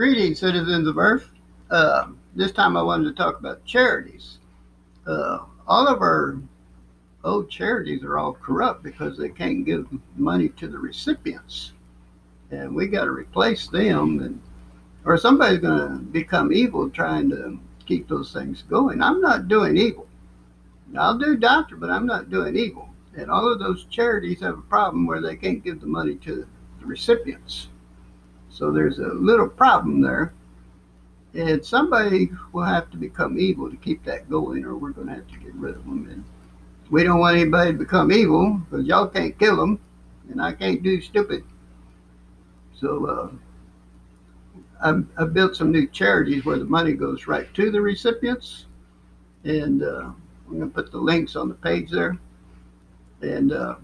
Greetings, citizens of Earth. This time I wanted to talk about charities. All of our old charities are all corrupt because they can't give money to the recipients, and we got to replace them, or somebody's going to become evil trying to keep those things going. I'm not doing evil. I'll do doctor, but I'm not doing evil. And all of those charities have a problem where they can't give the money to the recipients. So there's a little problem there. And somebody will have to become evil to keep that going, or we're going to have to get rid of them. And we don't want anybody to become evil because y'all can't kill them, and I can't do stupid. So I've built some new charities where the money goes right to the recipients, and I'm going to put the links on the page there. And I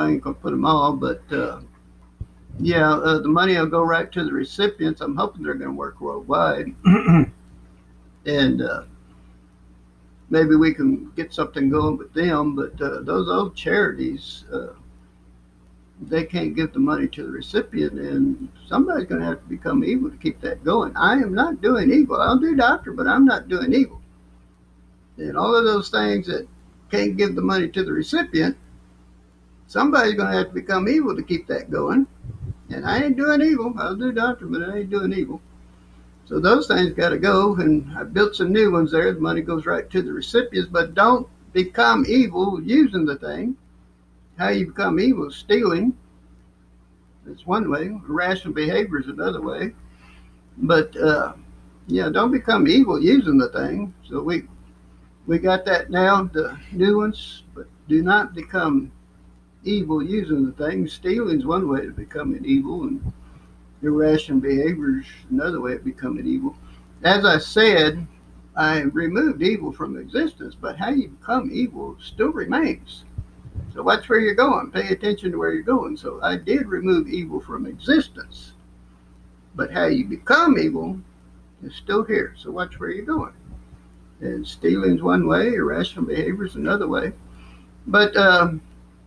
ain't going to put them all, but the money will go right to the recipients. I'm hoping they're going to work worldwide. And maybe we can get something going with them. But those old charities, they can't give the money to the recipient, and somebody's going to have to become evil to keep that going. I am not doing evil. I'll do doctor, but I'm not doing evil. And all of those things that can't give the money to the recipient, somebody's going to have to become evil to keep that going. And I ain't doing evil. I'll do doctor, but I ain't doing evil. So those things got to go, and I built some new ones there. The money goes right to the recipients, but don't become evil using the thing. How you become evil is stealing. That's one way. Irrational behavior is another way. But don't become evil using the thing. So we got that now, the new ones, but do not become evil using the thing. Stealing is one way to becoming evil, and irrational behavior is another way of becoming evil. As I said, I removed evil from existence, but how you become evil still remains. So watch where you're going. Pay attention to where you're going. So I did remove evil from existence, but how you become evil is still here. So watch where you're going. And stealing is one way, irrational behavior is another way. But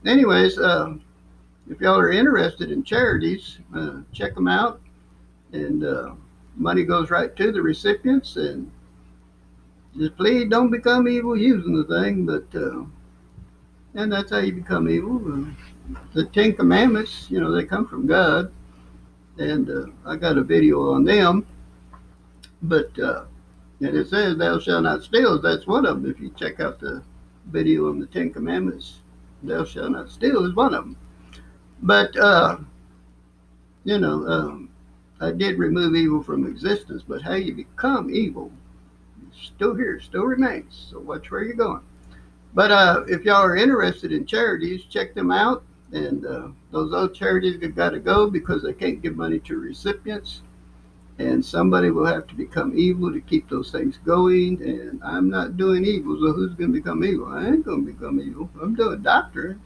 anyways, if y'all are interested in charities, check them out. And money goes right to the recipients. And just please don't become evil using the thing. But and that's how you become evil. The Ten Commandments, they come from God. And I got a video on them. But and it says, "Thou shalt not steal." That's one of them. If you check out the video on the Ten Commandments, "Thou shalt not steal" is one of them. But I did remove evil from existence. But how you become evil is still here, still remains. So watch where you're going. But if y'all are interested in charities, check them out. And those old charities have got to go because they can't give money to recipients. And somebody will have to become evil to keep those things going. And I'm not doing evil, so who's going to become evil? I ain't going to become evil. I'm doing doctor.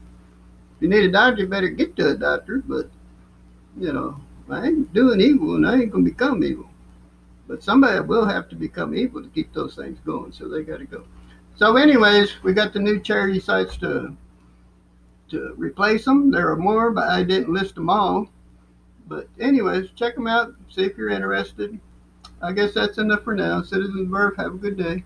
If you need a doctor, you better get to a doctor. But, I ain't doing evil, and I ain't going to become evil. But somebody will have to become evil to keep those things going, so they got to go. So anyways, we got the new charity sites to replace them. There are more, but I didn't list them all. But anyways, check them out. See if you're interested. I guess that's enough for now. Citizens of Earth, have a good day.